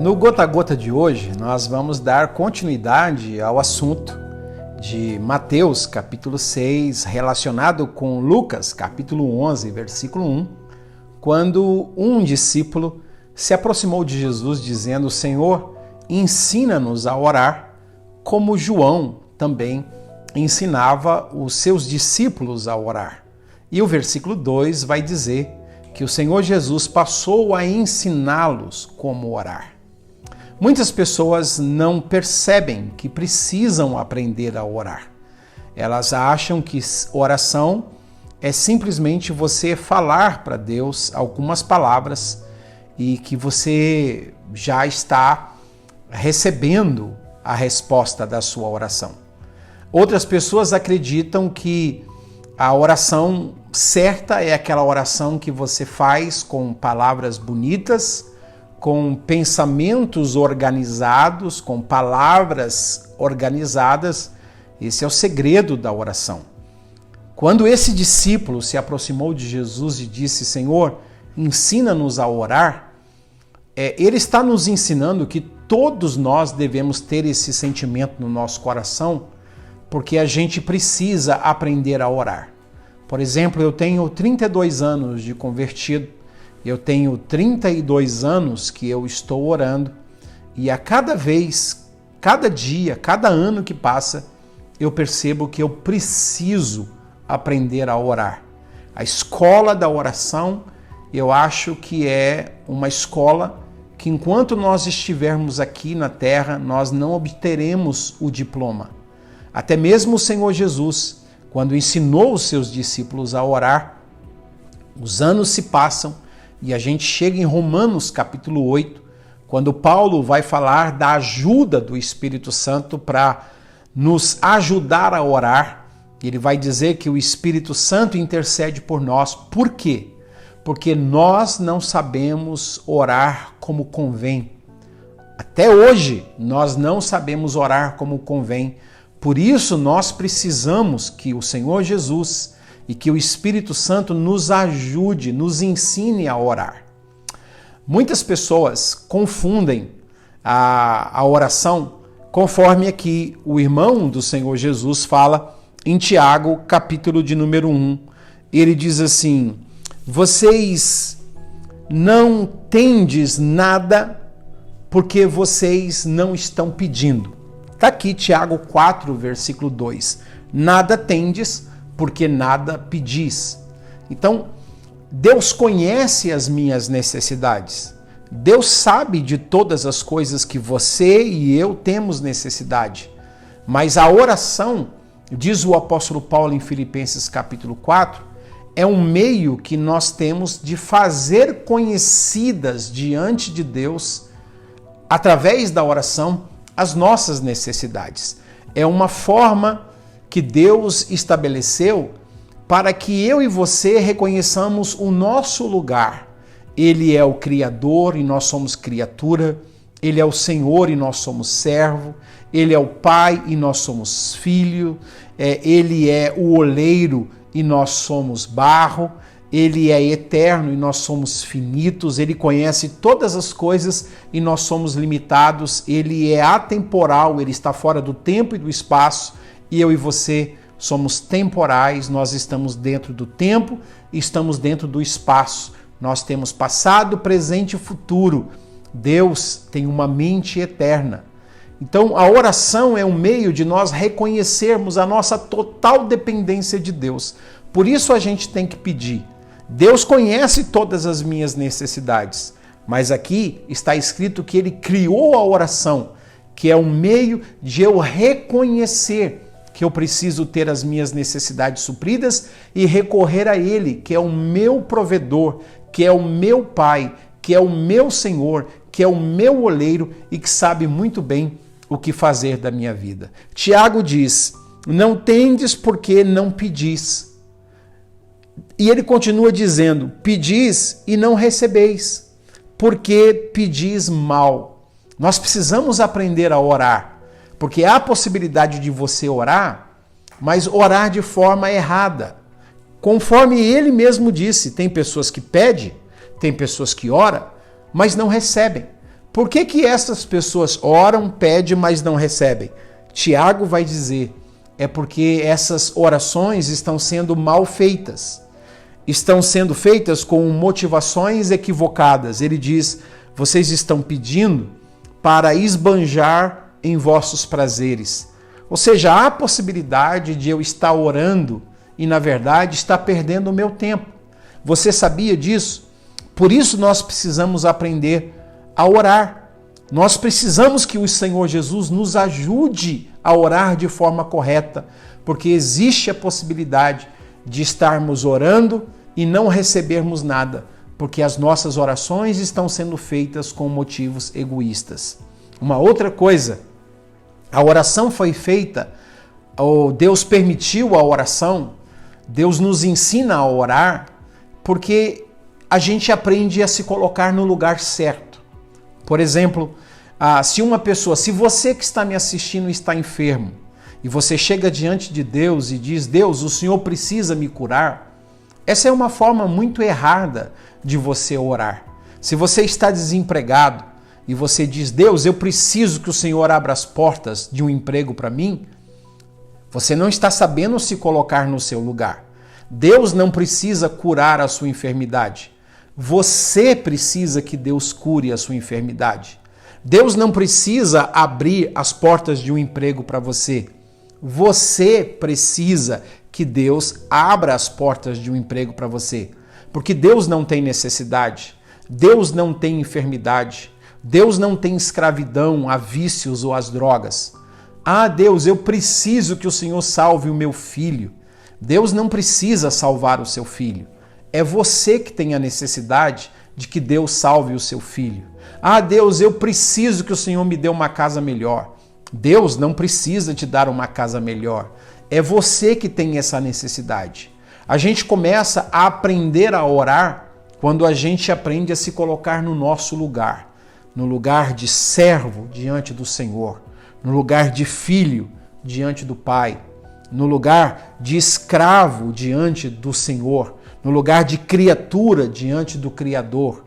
No Gota a Gota de hoje, nós vamos dar continuidade ao assunto de Mateus, capítulo 6, relacionado com Lucas, capítulo 11, versículo 1, quando um discípulo se aproximou de Jesus dizendo: Senhor, ensina-nos a orar, como João também ensinava os seus discípulos a orar. E o versículo 2 vai dizer que o Senhor Jesus passou a ensiná-los como orar. Muitas pessoas não percebem que precisam aprender a orar. Elas acham que oração é simplesmente você falar para Deus algumas palavras e que você já está recebendo a resposta da sua oração. Outras pessoas acreditam que a oração certa é aquela oração que você faz com palavras bonitas, com pensamentos organizados, com palavras organizadas. Esse é o segredo da oração. Quando esse discípulo se aproximou de Jesus e disse: Senhor, ensina-nos a orar, ele está nos ensinando que todos nós devemos ter esse sentimento no nosso coração, porque a gente precisa aprender a orar. Por exemplo, eu tenho 32 anos de convertido, eu tenho 32 anos que eu estou orando, e a cada vez, cada dia, cada ano que passa, eu percebo que eu preciso aprender a orar. A escola da oração, eu acho que é uma escola que, enquanto nós estivermos aqui na terra, nós não obteremos o diploma. Até mesmo o Senhor Jesus, quando ensinou os seus discípulos a orar, os anos se passam e a gente chega em Romanos capítulo 8, quando Paulo vai falar da ajuda do Espírito Santo para nos ajudar a orar. Ele vai dizer que o Espírito Santo intercede por nós. Por quê? Porque nós não sabemos orar como convém. Até hoje, nós não sabemos orar como convém. Por isso, nós precisamos que o Senhor Jesus e que o Espírito Santo nos ajude, nos ensine a orar. Muitas pessoas confundem a oração conforme aqui o irmão do Senhor Jesus fala em Tiago, capítulo de número 1. Ele diz assim: vocês não tendes nada porque vocês não estão pedindo. Está aqui Tiago 4, versículo 2. Nada tendes porque nada pedis. Então, Deus conhece as minhas necessidades. Deus sabe de todas as coisas que você e eu temos necessidade. Mas a oração, diz o apóstolo Paulo em Filipenses capítulo 4, é um meio que nós temos de fazer conhecidas diante de Deus, através da oração, as nossas necessidades. É uma forma que Deus estabeleceu para que eu e você reconheçamos o nosso lugar. Ele é o Criador e nós somos criatura. Ele é o Senhor e nós somos servo. Ele é o Pai e nós somos filho. Ele é o oleiro e nós somos barro. Ele é eterno e nós somos finitos. Ele conhece todas as coisas e nós somos limitados. Ele é atemporal, ele está fora do tempo e do espaço. E eu e você somos temporais, nós estamos dentro do tempo e estamos dentro do espaço. Nós temos passado, presente e futuro. Deus tem uma mente eterna. Então, a oração é um meio de nós reconhecermos a nossa total dependência de Deus. Por isso a gente tem que pedir. Deus conhece todas as minhas necessidades, mas aqui está escrito que Ele criou a oração, que é um meio de eu reconhecer que eu preciso ter as minhas necessidades supridas e recorrer a Ele, que é o meu provedor, que é o meu Pai, que é o meu Senhor, que é o meu oleiro e que sabe muito bem o que fazer da minha vida. Tiago diz: não tendes porque não pedis. E ele continua dizendo: pedis e não recebeis, porque pedis mal. Nós precisamos aprender a orar. Porque há a possibilidade de você orar, mas orar de forma errada. Conforme ele mesmo disse, tem pessoas que pedem, tem pessoas que oram, mas não recebem. Por que essas pessoas oram, pedem, mas não recebem? Tiago vai dizer, é porque essas orações estão sendo mal feitas. Estão sendo feitas com motivações equivocadas. Ele diz, vocês estão pedindo para esbanjar em vossos prazeres. Ou seja, há a possibilidade de eu estar orando e, na verdade, estar perdendo o meu tempo. Você sabia disso? Por isso nós precisamos aprender a orar. Nós precisamos que o Senhor Jesus nos ajude a orar de forma correta, porque existe a possibilidade de estarmos orando e não recebermos nada, porque as nossas orações estão sendo feitas com motivos egoístas. Uma outra coisa, a oração foi feita, ou Deus permitiu a oração, Deus nos ensina a orar, porque a gente aprende a se colocar no lugar certo. Por exemplo, se você que está me assistindo está enfermo, e você chega diante de Deus e diz, Deus, o Senhor precisa me curar, essa é uma forma muito errada de você orar. Se você está desempregado e você diz, Deus, eu preciso que o Senhor abra as portas de um emprego para mim, você não está sabendo se colocar no seu lugar. Deus não precisa curar a sua enfermidade. Você precisa que Deus cure a sua enfermidade. Deus não precisa abrir as portas de um emprego para você. Você precisa que Deus abra as portas de um emprego para você. Porque Deus não tem necessidade, Deus não tem enfermidade, Deus não tem escravidão a vícios ou às drogas. Ah, Deus, eu preciso que o Senhor salve o meu filho. Deus não precisa salvar o seu filho. É você que tem a necessidade de que Deus salve o seu filho. Ah, Deus, eu preciso que o Senhor me dê uma casa melhor. Deus não precisa te dar uma casa melhor. É você que tem essa necessidade. A gente começa a aprender a orar quando a gente aprende a se colocar no nosso lugar. No lugar de servo diante do Senhor. No lugar de filho diante do Pai. No lugar de escravo diante do Senhor. No lugar de criatura diante do Criador.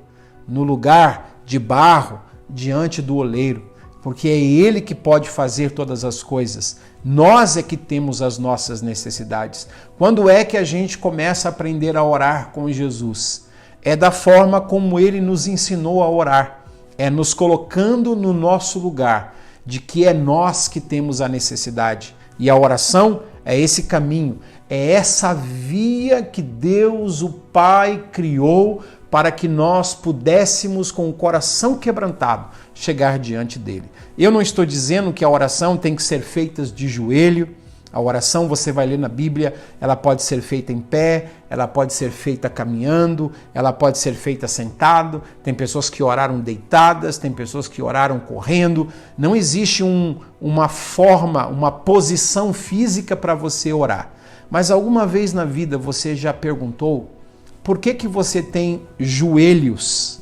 No lugar de barro diante do oleiro. Porque é Ele que pode fazer todas as coisas. Nós é que temos as nossas necessidades. Quando é que a gente começa a aprender a orar com Jesus? É da forma como Ele nos ensinou a orar. É nos colocando no nosso lugar, de que é nós que temos a necessidade. E a oração é esse caminho, é essa via que Deus, o Pai, criou para que nós pudéssemos, com o coração quebrantado, chegar diante dele. Eu não estou dizendo que a oração tem que ser feita de joelho. A oração, você vai ler na Bíblia, ela pode ser feita em pé, ela pode ser feita caminhando, ela pode ser feita sentado. Tem pessoas que oraram deitadas, tem pessoas que oraram correndo. Não existe uma forma, uma posição física para você orar. Mas alguma vez na vida você já perguntou por que você tem joelhos?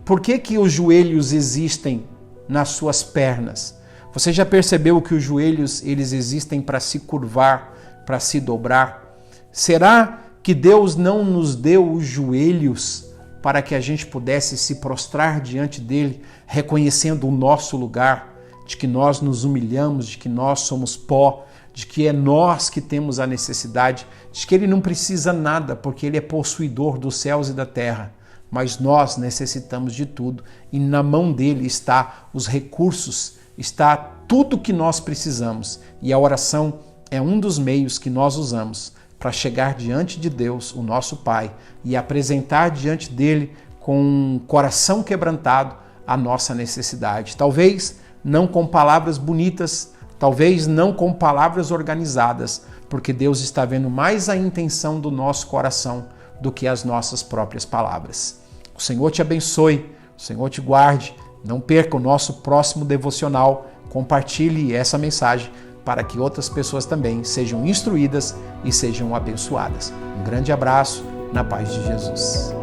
Por que os joelhos existem nas suas pernas? Você já percebeu que os joelhos eles existem para se curvar, para se dobrar? Será que Deus não nos deu os joelhos para que a gente pudesse se prostrar diante dele, reconhecendo o nosso lugar, de que nós nos humilhamos, de que nós somos pó, de que é nós que temos a necessidade, de que ele não precisa nada, porque ele é possuidor dos céus e da terra. Mas nós necessitamos de tudo e na mão dele está os recursos, está tudo que nós precisamos. E a oração é um dos meios que nós usamos para chegar diante de Deus, o nosso Pai, e apresentar diante dele com um coração quebrantado a nossa necessidade. Talvez não com palavras bonitas, talvez não com palavras organizadas, porque Deus está vendo mais a intenção do nosso coração do que as nossas próprias palavras. O Senhor te abençoe, o Senhor te guarde. Não perca o nosso próximo devocional. Compartilhe essa mensagem para que outras pessoas também sejam instruídas e sejam abençoadas. Um grande abraço, na paz de Jesus.